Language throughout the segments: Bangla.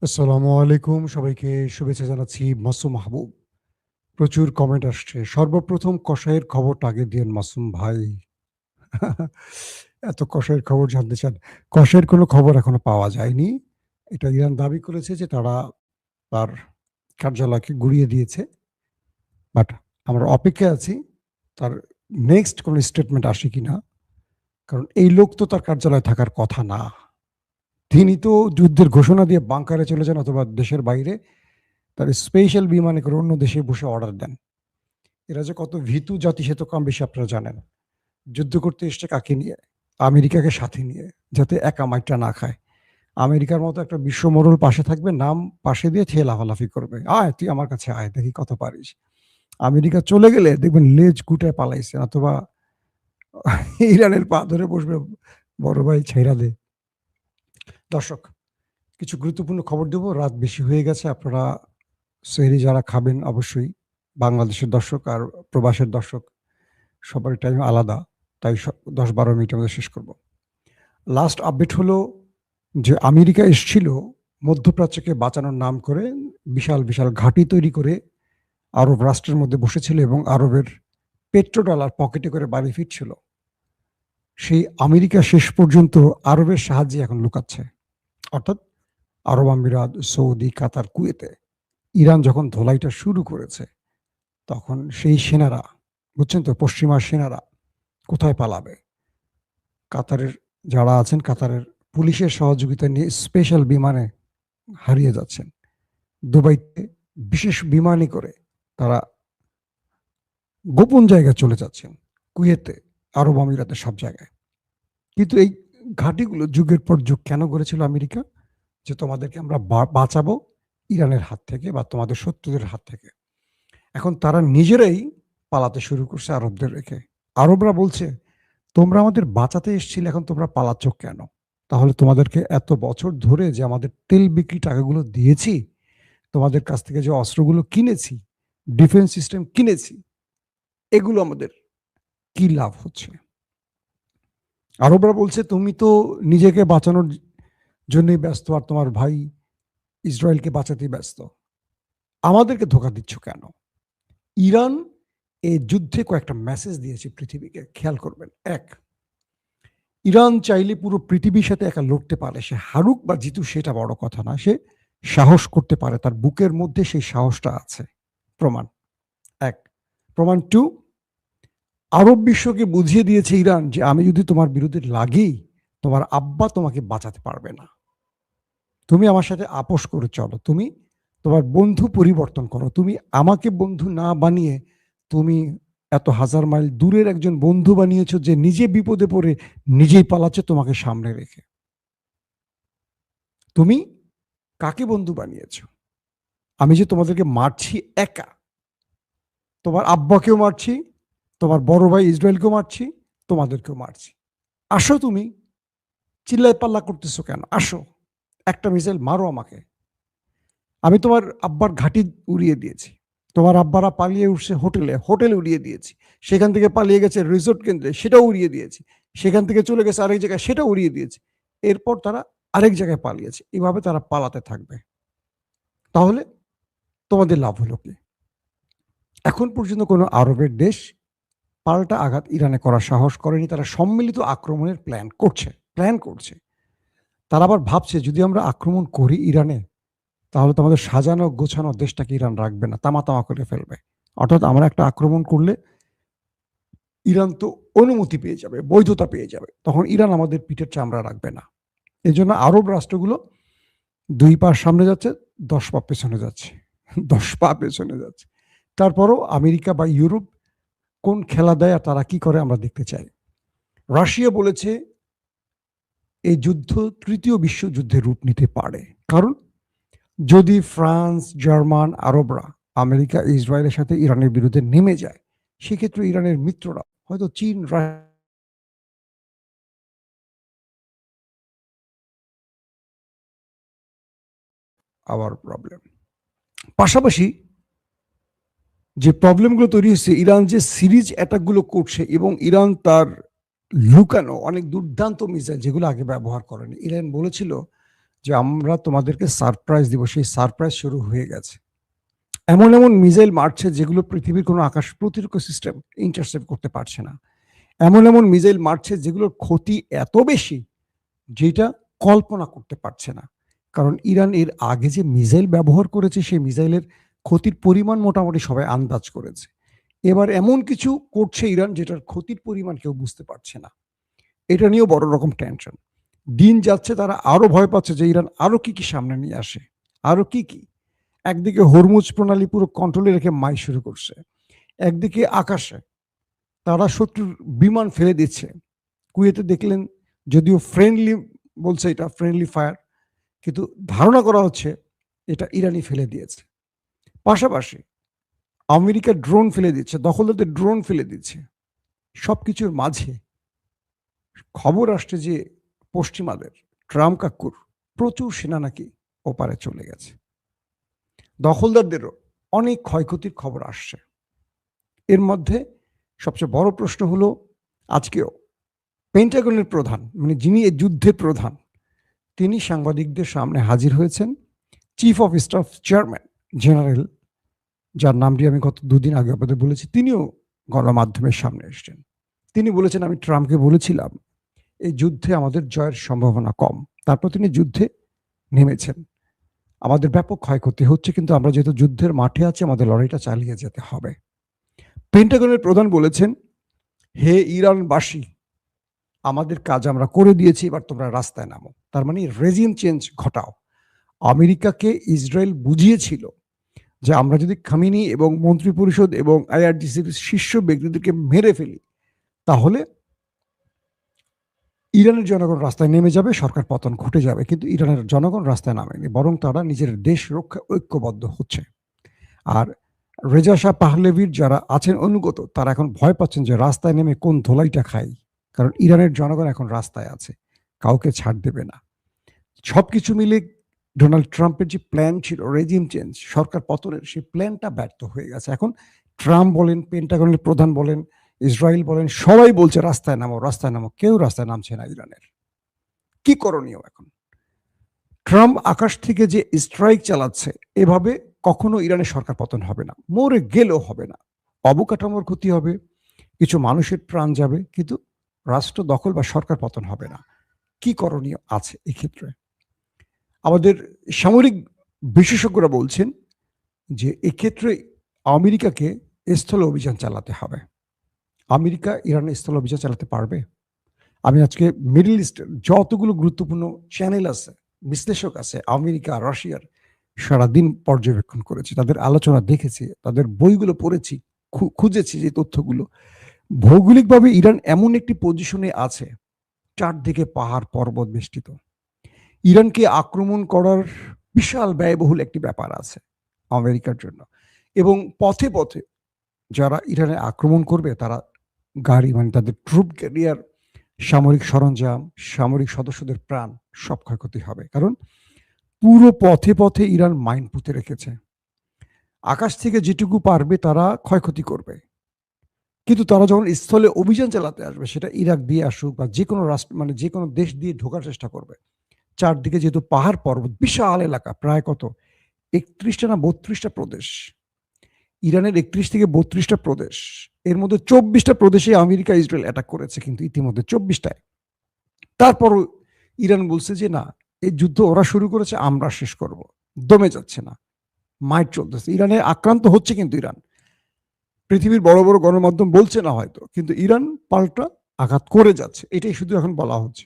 আসসালামু আলাইকুম। সবাইকে শুভেচ্ছা জানাচ্ছি। মাসুম মাহবুব। প্রচুর কমেন্ট আসছে। সর্বপ্রথম কসাইয়ের খবরটা আগে দিয়েন মাসুম ভাই। এত কসাইয়ের খবর জানতে চান। কসাইয়ের কোনো খবর এখনো পাওয়া যায়নি। এটা ইরান দাবি করেছে যে তারা তার কার্যালয়কে গুঁড়িয়ে দিয়েছে। বাট আমরা অপেক্ষায় আছি তার নেক্সট কোনো স্টেটমেন্ট আসে কিনা। কারণ এই লোক তো তার কার্যালয়ে থাকার কথা না। তিনি তো যুদ্ধের ঘোষণা দিয়ে বাংকারে চলে যান অথবা দেশের বাইরে তার স্পেশাল বিমানে করে অন্য দেশে বসে অর্ডার দেন। এরা যে কত ভীতু জাতি সে তো কম বেশি আপনারা জানেন। যুদ্ধ করতে এসছে কাকে নিয়ে? আমেরিকাকে সাথে নিয়ে, যাতে একা মাইরটা না খায়। আমেরিকার মতো একটা বিশ্বমোড়ল পাশে থাকবে, নাম পাশে দিয়ে খেয়ে লাফালাফি করবে। "আয় তুই আমার কাছে আয়, দেখি কত পারিস।" আমেরিকা চলে গেলে দেখবেন লেজ গুটায় পালাইছে, অথবা ইরানের পা ধরে বসবে, "বড় ভাই ছাইড়া দে।" দর্শক, কিছু গুরুত্বপূর্ণ খবর দেব। রাত বেশি হয়ে গেছে। আপনারা সেহরি যারা খাবেন অবশ্যই, বাংলাদেশের দর্শক আর প্রবাসের দর্শক সবার টাইম আলাদা। তাই ১০-১২ মিনিটের মধ্যে শেষ করব। লাস্ট আপডেট হলো যে আমেরিকা এসছিল মধ্যপ্রাচ্যকে বাঁচানোর নাম করে বিশাল, বিশাল ঘাঁটি তৈরি করে আরব রাষ্ট্রের মধ্যে বসেছিল এবং আরবের পেট্রো ডলার পকেটে করে বাড়ি ফিরছিল। সেই আমেরিকা শেষ পর্যন্ত আরবের সাহায্যে এখন লুকাচ্ছে। অর্থাৎ আরব আমিরাত, সৌদি, কাতার, কুয়েতে ইরান যখন ধোলাইটা শুরু করেছে, তখন সেই সেনারা, বুঝছেন তো, পশ্চিমা সেনারা কোথায় পালাবে? কাতারের যারা আছেন, কাতারের পুলিশের সহযোগিতা নিয়ে স্পেশাল বিমানে হারিয়ে যাচ্ছেন। দুবাইতে বিশেষ বিমানে করে তারা গোপন জায়গায় চলে যাচ্ছেন। কুয়েতে, আরব আমিরাতে, সব জায়গায়। কিন্তু এই ঘাঁটিগুলো যুগের পর যুগ কেন গড়েছিল আমেরিকা? যে তোমাদেরকে আমরা বাঁচাবো ইরানের হাত থেকে বা তোমাদের শত্রুদের হাত থেকে। এখন তারা নিজেরাই পালাতে শুরু করছে আরবদের রেখে। আরবরা বলছে, তোমরা আমাদের বাঁচাতে এসেছিলে, এখন তোমরা পালাচ্ছ কেন? তাহলে তোমাদেরকে এত বছর ধরে যে আমাদের তেল বিক্রি টাকাগুলো দিয়েছি, তোমাদের কাছ থেকে যে অস্ত্রগুলো কিনেছি, ডিফেন্স সিস্টেম কিনেছি, এগুলো আমাদের কি লাভ হচ্ছে? আরবরা বলছে, তুমি তো নিজেকে বাঁচানোর জন্যই ব্যস্ত আর তোমার ভাই ইসরায়েলকে বাঁচাতেই ব্যস্ত। আমাদেরকে ধোঁকা দিচ্ছ কেন? ইরান এই যুদ্ধে কয়েকটা মেসেজ দিয়েছে পৃথিবীকে, খেয়াল করবেন। এক, ইরান চাইলে পুরো পৃথিবীর সাথে একা লড়তে পারে। সে হারুক বা জিতুক সেটা বড় কথা না, সে সাহস করতে পারে, তার বুকের মধ্যে সেই সাহসটা আছে। প্রমাণ এক। প্রমাণ টু, আরব বিশ্বকে বুঝিয়ে দিয়েছে ইরান যে আমি যদি তোমার বিরুদ্ধে লাগি, তোমার আব্বা তোমাকে বাঁচাতে পারবে না। তুমি আমার সাথে আপোষ করে চলো, তুমি তোমার বন্ধু পরিবর্তন করো, তুমি আমাকে বন্ধু না বানিয়ে তুমি এত হাজার মাইল দূরের একজন বন্ধু বানিয়েছো যে নিজে বিপদে পড়ে নিজেই পালাচ্ছে তোমাকে সামনে রেখে। তুমি কাকে বন্ধু বানিয়েছো? আমি যে তোমাদেরকে মারছি একা, তোমার আব্বাকেও মারছি, তোমার বড় ভাই ইসরায়েলকেও মারছি, তোমাদেরকেও মারছি। আসো, তুমি চিল্লায় পাল্লা করতেছো কেন? আসো, একটা মিসাইল মারো আমাকে। আমি তোমার আব্বার ঘাঁটি উড়িয়ে দিয়েছি, তোমার আব্বারা পালিয়ে উঠছে হোটেলে, হোটেল উড়িয়ে দিয়েছি। সেখান থেকে পালিয়ে গেছে রিসোর্ট কেন্দ্রে, সেটাও উড়িয়ে দিয়েছি। সেখান থেকে চলে গেছে আরেক জায়গায়, সেটাও উড়িয়ে দিয়েছি। এরপর তারা আরেক জায়গায় পালিয়েছে। এভাবে তারা পালাতে থাকবে। তাহলে তোমাদের লাভ হলো কি? এখন পর্যন্ত কোনো আরবের দেশ পাল্টা আঘাত ইরানে করার সাহস করেনি। তারা সম্মিলিত আক্রমণের প্ল্যান করছে। তারা আবার ভাবছে, যদি আমরা আক্রমণ করি ইরানে, তাহলে তো আমাদের সাজানো গোছানো দেশটাকে ইরান রাখবে না, তামা তামা করে ফেলবে। অর্থাৎ আমরা একটা আক্রমণ করলে ইরান তো অনুমতি পেয়ে যাবে, বৈধতা পেয়ে যাবে, তখন ইরান আমাদের পিঠের চামড়া রাখবে না। এই জন্য আরব রাষ্ট্রগুলো ২ পা সামনে যাচ্ছে, ১০ পা পেছনে যাচ্ছে। ১০ পা পেছনে যাচ্ছে। তারপরও আমেরিকা বা ইউরোপ কোন খেলা দেয় আর তারা কি করে আমরা দেখতে চাই। রাশিয়া বলেছে এই যুদ্ধ তৃতীয় বিশ্বযুদ্ধের রূপ নিতে পারে। কারণ যদি ফ্রান্স, জার্মান, আরবরা আমেরিকা, ইসরায়েলের সাথে ইরানের বিরুদ্ধে নেমে যায়, সেক্ষেত্রে ইরানের মিত্ররা হয়তো চীন, আবার প্রবলেম। পাশাপাশি যে প্রবলেমগুলো তৈরি হচ্ছে, ইরান যে সিরিজ অ্যাটাকগুলো করছে এবং ইরান তার লুকানো অনেক দুর্দান্ত মিসাইল যেগুলো আগে ব্যবহার করেনি। ইরান বলেছিল যে আমরা তোমাদেরকে সারপ্রাইজ দিব, সেই সারপ্রাইজ শুরু হয়ে গেছে। এমন এমন মিসাইল মারছে যেগুলো পৃথিবীর কোনো আকাশ প্রতিরক্ষা সিস্টেম ইন্টারসেপ্ট করতে পারছে না। এমন এমন মিসাইল মারছে যেগুলোর ক্ষতি এত বেশি যেটা কল্পনা করতে পারছে না। কারণ ইরান এর আগে যে মিসাইল ব্যবহার করেছে সেই মিসাইলের ক্ষতির পরিমাণ মোটামুটি সবাই আন্দাজ করেছে। এবার এমন কিছু করছে ইরান যেটার ক্ষতির পরিমাণ কেউ বুঝতে পারছে না। এটা নিয়েও বড় রকম টেনশন। দিন যাচ্ছে তারা আরো ভয় পাচ্ছে যে ইরান আরো কি সামনে নিয়ে আসে, আরো কি। একদিকে হরমুজ প্রণালী পুরো কন্ট্রোলে রেখে মাই শুরু করছে, একদিকে আকাশে তারা শত্রুর বিমান ফেলে দিচ্ছে। কুয়েতে দেখলেন, যদিও ফ্রেন্ডলি বলছে এটা ফ্রেন্ডলি ফায়ার, কিন্তু ধারণা করা হচ্ছে এটা ইরানি ফেলে দিয়েছে। পাশাপাশি আমেরিকা ড্রোন ফেলে দিচ্ছে, দখলদারদের ড্রোন ফেলে দিচ্ছে। সবকিছুর মাঝে খবর আসছে যে পশ্চিমাদের ট্রাম্প কাকুর প্রচুর সেনা নাকি ওপারে চলে গেছে। দখলদারদেরও অনেক ক্ষয়ক্ষতির খবর আসছে। এর মধ্যে সবচেয়ে বড় প্রশ্ন হলো, আজকেও পেন্টাগনের প্রধান, মানে যিনি এই যুদ্ধের প্রধান, তিনি সাংবাদিকদের সামনে হাজির হয়েছেন। Chief of staff chairman general, যার নামটি আমি গত দুদিন আগে আপনাদের বলেছি, তিনিও গণমাধ্যমের সামনে এসেছেন। তিনি বলেছেন, আমি ট্রাম্পকে বলেছিলাম এই যুদ্ধে আমাদের জয়ের সম্ভাবনা কম। তারপর তিনি যুদ্ধে নেমেছেন। আমাদের ব্যাপক ক্ষয়ক্ষতি হচ্ছে, কিন্তু আমরা যেহেতু যুদ্ধের মাঠে আছি আমাদের লড়াইটা চালিয়ে যেতে হবে। পেন্টাগনের প্রধান বলেছেন, হে ইরানবাসী, আমাদের কাজ আমরা করে দিয়েছি, এবার তোমরা রাস্তায় নামো। তার মানে রেজিম চেঞ্জ ঘটাও। আমেরিকাকে ইসরায়েল বুঝিয়েছিল যে আমরা যদি খামিনি এবং মন্ত্রী পরিষদ এবং আইআরজিসির শীর্ষ ব্যক্তিদেরকে মেরে ফেলি তাহলে ইরানের জনগণ রাস্তায় নেমে যাবে, সরকার পতন ঘটে যাবে। কিন্তু ইরানের জনগণ রাস্তায় নামেনি, বরং তারা নিজের দেশ রক্ষা ঐক্যবদ্ধ হচ্ছে। আর রেজা শাহ পাহলেভির যারা আছেন অনুগত, তারা এখন ভয় পাচ্ছেন যে রাস্তায় নেমে কোন ধোলাইটা খাই। কারণ ইরানের জনগণ এখন রাস্তায় আছে, কাউকে ছাড় দেবে না। সবকিছু মিলে ডোনাল্ড ট্রাম্পের যে প্ল্যান ছিল রেজিম চেঞ্জ, সরকার পতনের, সেই প্ল্যানটা ব্যর্থ হয়ে গেছে। এখন ট্রাম্প বলেন, পেন্টাগনের প্রধান বলেন, ইসরায়েল বলেন, সবাই বলছে রাস্তায় নামো, রাস্তায় নামো। কেউ রাস্তায় নামছে না ইরানের। কি করণীয় এখন? ট্রাম্প আকাশ থেকে যে স্ট্রাইক চালাচ্ছে, এভাবে কখনো ইরানের সরকার পতন হবে না, মরে গেলেও হবে না। অবকাঠামোর ক্ষতি হবে, কিছু মানুষের প্রাণ যাবে, কিন্তু রাষ্ট্র দখল বা সরকার পতন হবে না। কি করণীয় আছে এক্ষেত্রে? আমাদের সামরিক বিশেষজ্ঞরা বলছেন যে এক্ষেত্রে আমেরিকাকে স্থল অভিযান চালাতে হবে। আমেরিকা ইরানের স্থল অভিযান চালাতে পারবে? আমি আজকে মিডল ইস্টের যতগুলো গুরুত্বপূর্ণ চ্যানেল আছে, বিশ্লেষক আছে, আমেরিকা রাশিয়ার, সারাদিন পর্যবেক্ষণ করেছি, তাদের আলোচনা দেখেছি, তাদের বইগুলো পড়েছি, খুঁজেছি যে তথ্যগুলো। ভৌগোলিকভাবে ইরান এমন একটি পজিশনে আছে, চারদিকে পাহাড় পর্বত বেষ্টিত। ইরানকে আক্রমণ করার বিশাল ব্যয়বহুল একটি ব্যাপার আছে আমেরিকার জন্য। এবং পথে পথে যারা ইরানে আক্রমণ করবে তারা গাড়ি, মানে তাদের ট্রুপ ক্যারিয়ার, সামরিক সরঞ্জাম, সামরিক সদস্যদের প্রাণ সব ক্ষয়ক্ষতি হবে। কারণ পুরো পথে পথে ইরান মাইন পুঁতে রেখেছে। আকাশ থেকে যেটুকু পারবে তারা ক্ষয়ক্ষতি করবে, কিন্তু তারা যখন স্থলে অভিযান চালাতে আসবে, সেটা ইরাক দিয়ে আসুক বা যে কোনো রাষ্ট্র, মানে যে কোনো দেশ দিয়ে ঢোকার চেষ্টা করবে, চারদিকে যেহেতু পাহাড় পর্বত, বিশাল এলাকা, প্রায় কত 31টা না 32টা প্রদেশ, ইরানের 31 থেকে 32টা প্রদেশ, এর মধ্যে 24টা প্রদেশে আমেরিকা ইসরায়েল অ্যাটাক করেছে, কিন্তু ইতিমধ্যে 24টায়। তারপরও ইরান বলছে যে না, এই যুদ্ধ ওরা শুরু করেছে, আমরা শেষ করব। দমে যাচ্ছে না, মাইট চলতেছে। ইরানে আক্রান্ত হচ্ছে, কিন্তু ইরান, পৃথিবীর বড় বড় গণমাধ্যম বলছে না হয়তো, কিন্তু ইরান পাল্টা আঘাত করে যাচ্ছে, এটাই শুধু এখন বলা হচ্ছে।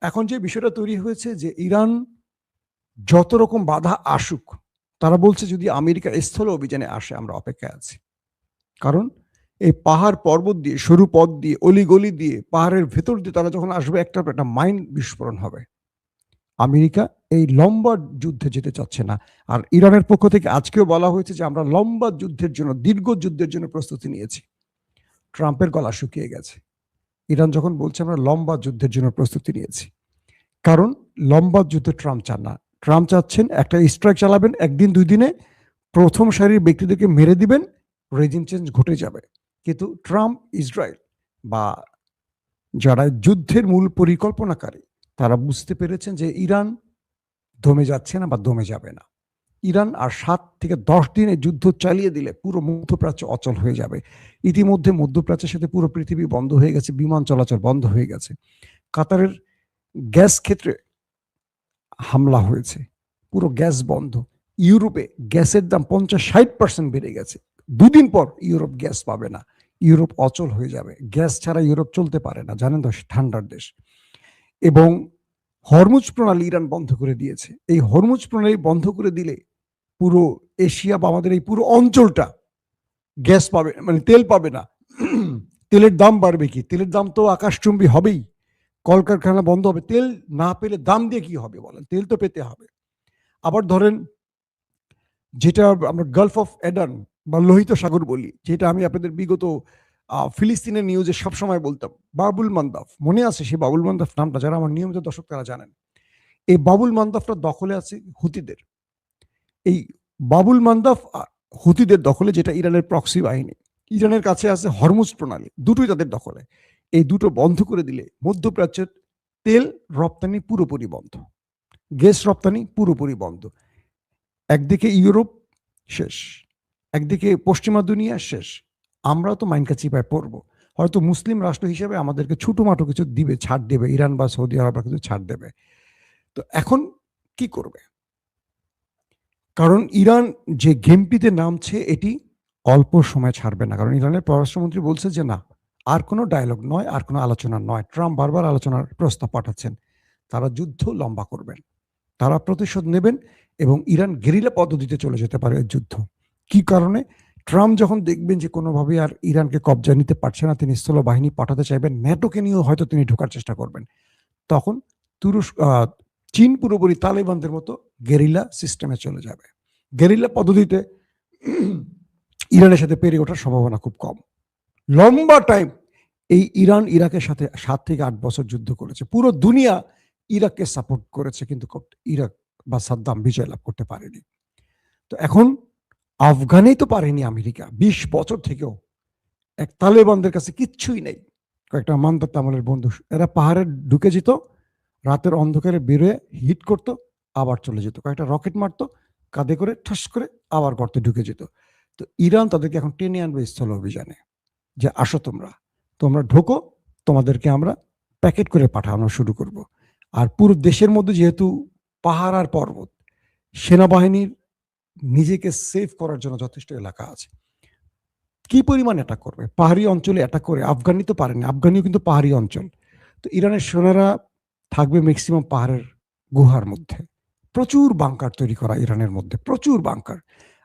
এখন যে বিষয়টা তৈরি হয়েছে যে ইরান যত রকম বাধা আসুক, তারা বলছে যদি আমেরিকা স্থল অভিযানে আসে আমরা অপেক্ষায় আছি। কারণ এই পাহাড় পর্বত দিয়ে, সরু পথ দিয়ে, অলিগলি দিয়ে, পাহাড়ের ভেতর দিয়ে তারা যখন আসবে, একটা মাইন বিস্ফোরণ হবে। আমেরিকা এই লম্বা যুদ্ধে যেতে চাচ্ছে না। আর ইরানের পক্ষ থেকে আজকেও বলা হয়েছে যে আমরা লম্বা যুদ্ধের জন্য, দীর্ঘ যুদ্ধের জন্য প্রস্তুতি নিয়েছি। ট্রাম্পের গলা শুকিয়ে গেছে ইরান যখন বলছে আমরা লম্বা যুদ্ধের জন্য প্রস্তুতি নিয়েছি। কারণ লম্বা যুদ্ধ ট্রাম্প চান না। ট্রাম্প চাচ্ছেন একটা স্ট্রাইক চালাবেন, একদিন দুই দিনে প্রথম সারির ব্যক্তিদেরকে মেরে দিবেন, রেজিম চেঞ্জ ঘটে যাবে। কিন্তু ট্রাম্প, ইসরায়েল বা যারা যুদ্ধের মূল পরিকল্পনাকারী, তারা বুঝতে পেরেছেন যে ইরান দমে যাচ্ছে না বা দমে যাবে না। ইরান আর ৭ থেকে ১০ দিনের যুদ্ধ চালিয়ে দিলে পুরো মধ্যপ্রাচ্য অচল হয়ে যাবে। ইতিমধ্যে মধ্যপ্রাচ্যের সাথে পুরো পৃথিবী বন্ধ হয়ে গেছে, বিমান চলাচল বন্ধ হয়ে গেছে। কাতারের গ্যাস ক্ষেত্রে হামলা হয়েছে, পুরো গ্যাস বন্ধ। ইউরোপে গ্যাসের দাম ৫০-৬০% বেড়ে গেছে। ২ দিন পর ইউরোপ গ্যাস পাবে না, ইউরোপ অচল হয়ে যাবে। গ্যাস ছাড়া ইউরোপ চলতে পারে না, জানেন তো, ঠান্ডার দেশ। এবং হরমুজ প্রণালী ইরান বন্ধ করে দিয়েছে। এই হরমুজ প্রণালী বন্ধ করে দিলে পুরো এশিয়া বা আমাদের এই পুরো অঞ্চলটা গ্যাস পাবে, মানে তেল পাবে না। তেলের দাম বাড়বে কি? তেলের দাম তো আকাশচুম্বী হবেই। কলকারখানা বন্ধ হবে। তেল না পেলে দাম দিয়ে কি হবে বলেন? তেল তো পেতে হবে। আবার ধরেন, যেটা আমরা গালফ অফ এডান বা লোহিত সাগর বলি, যেটা আমি আপনাদের বিগত ফিলিস্তিনের নিউজে সবসময় বলতাম, বাবুল মান্দাফ, মনে আছে সেই বাবুল মান্দাফ নামটা? যারা আমার নিয়মিত দর্শক তারা জানেন। এই বাবুল মান্দাফটা দখলে আছে হুতিদের। এই বাবুল মান্দাফ হুতিদের দখলে, যেটা ইরানের প্রক্সি বাহিনী। ইরানের কাছে আছে হরমুজ প্রণালী, দুটোই তাদের দখলে। এই দুটো বন্ধ করে দিলে মধ্যপ্রাচ্যের তেল রপ্তানি পুরোপুরি বন্ধ, গ্যাস রপ্তানি পুরোপুরি বন্ধ। একদিকে ইউরোপ শেষ, একদিকে পশ্চিমা দুনিয়া শেষ। আমরাও তো মাইনকা চিপায় পড়বো। হয়তো মুসলিম রাষ্ট্র হিসেবে আমাদেরকে ছোটোমাটো কিছু দিবে, ছাড় দেবে, ইরান বা সৌদি আরব কিছু ছাড় দেবে। তো এখন কি করবে? কারণ ইরান যে গেমটিতে নামছে এটি অল্প সময় ছাড়বে না। কারণ ইরানের পররাষ্ট্রমন্ত্রী বলছে যে না, আর কোনো ডায়লগ নয়, আর কোনো আলোচনা নয়। ট্রাম্প বারবার আলোচনার প্রস্তাব পাঠাচ্ছেন। তারা যুদ্ধ লম্বা করবেন, তারা প্রতিশোধ নেবেন এবং ইরান গেরিলা পদ্ধতিতে চলে যেতে পারে যুদ্ধ। কি কারণে? ট্রাম্প যখন দেখবেন যে কোনোভাবে আর ইরানকে কবজা নিতে পারছে না, তিনি স্থল বাহিনী পাঠাতে চাইবেন, ন্যাটোকে নিয়েও হয়তো তিনি ঢোকার চেষ্টা করবেন। তখন চীন পুরোপুরি তালেবানদের মতো গেরিলা সিস্টেমে চলে যাবে। গেরিলা পদ্ধতিতে ইরানের সাথে পেরে ওঠার সম্ভাবনা খুব কম। লম্বা টাইম এই ইরান ইরাকের সাথে ৭ থেকে ৮ বছর যুদ্ধ করেছে। পুরো দুনিয়া ইরাককে সাপোর্ট করেছে, কিন্তু ইরাক বা সাদ্দাম বিজয় লাভ করতে পারেনি। তো এখন আফগানেই তো পারেনি আমেরিকা ২০ বছর থেকেও। এক তালেবানদের কাছে কিচ্ছুই নেই, কয়েকটা মান্দাত আমলের বন্ধু। এরা পাহাড়ে ঢুকে যেত, রাতের অন্ধকারে বেরোয় হিট করত, আবার চলে যেত, কয়েকটা রকেট মারতো কাঁধে করে, ঠাস করে আবার গর্তে ঢুকে যেত। তো ইরান তাদেরকে এখন টেনে আনবে স্থল অভিযানে, যে আসো তোমরা ঢোকো, তোমাদেরকে আমরা প্যাকেট করে পাঠানো শুরু করব। আর পুরো দেশের মধ্যে যেহেতু পাহাড় আর পর্বত, সেনাবাহিনীর নিজেকে সেভ করার জন্য যথেষ্ট এলাকা আছে। কি পরিমাণ অ্যাটাক করবে? পাহাড়ি অঞ্চলে অ্যাটাক করে আফগানি তো পারেনি, আফগানিও কিন্তু পাহাড়ি অঞ্চল। তো ইরানের সেনারা থাকবে ম্যাক্সিমাম পাহাড়ের গুহার মধ্যে। প্রচুর বাংকার তৈরি করা ইরানের মধ্যে, প্রচুর বাংকার।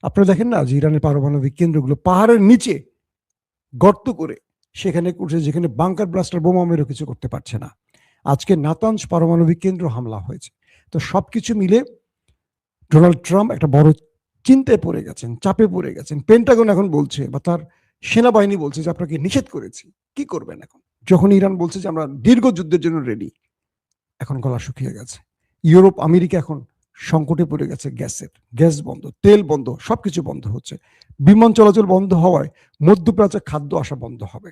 আপনারা দেখেন না যে ইরানের পারমাণবিক কেন্দ্রগুলো পাহাড়ের নিচে গর্ত করে সেখানে করছে, যেখানে বাংকার ব্লাস্টার বোমা মেরেও কিছু করতে পারছে না। আজকে নাতানজ পারমাণবিক কেন্দ্র হামলা হয়েছে। তো সবকিছু মিলে ডোনাল্ড ট্রাম্প একটা বড় চিন্তায় পড়ে গেছেন, চাপে পড়ে গেছেন। পেন্টাগন এখন বলছে বা তার সেনাবাহিনী বলছে যে আপনাকে নিষেধ করেছি, কি করবেন এখন? যখন ইরান বলছে যে আমরা দীর্ঘ যুদ্ধের জন্য রেডি, এখন গলা শুকিয়ে গেছে। ইউরোপ আমেরিকা এখন সংকটে পড়ে গেছে, গ্যাস বন্ধ, তেল বন্ধ, সবকিছু বন্ধ হচ্ছে। বিমান চলাচল বন্ধ হওয়ায় মধ্যপ্রাচ্যে খাদ্য আসা বন্ধ হবে।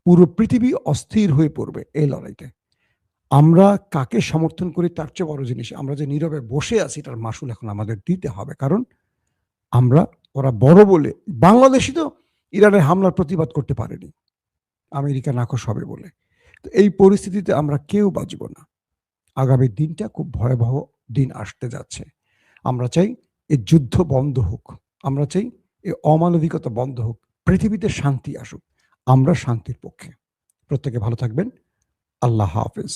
পুরো পৃথিবী অস্থির হয়ে পড়বে এই লড়াইতে। আমরা কাকে সমর্থন করি তার চেয়ে বড় জিনিস, আমরা যে নীরবে বসে আছি তার মাসুল এখন আমাদের দিতে হবে। কারণ ওরা বড় বলে, বাংলাদেশই তো ইরানের হামলার প্রতিবাদ করতে পারেনি, আমেরিকা নাখোশ হবে বলে। তো এই পরিস্থিতিতে আমরা কেউ বাঁচব না। আগামী দিনটা খুব ভয়াবহ দিন আসতে যাচ্ছে। আমরা চাই এই যুদ্ধ বন্ধ হোক, আমরা চাই এই অমানবিকতা বন্ধ হোক, পৃথিবীতে শান্তি আসুক। আমরা শান্তির পক্ষে। প্রত্যেকে ভালো থাকবেন। আল্লাহ হাফেজ।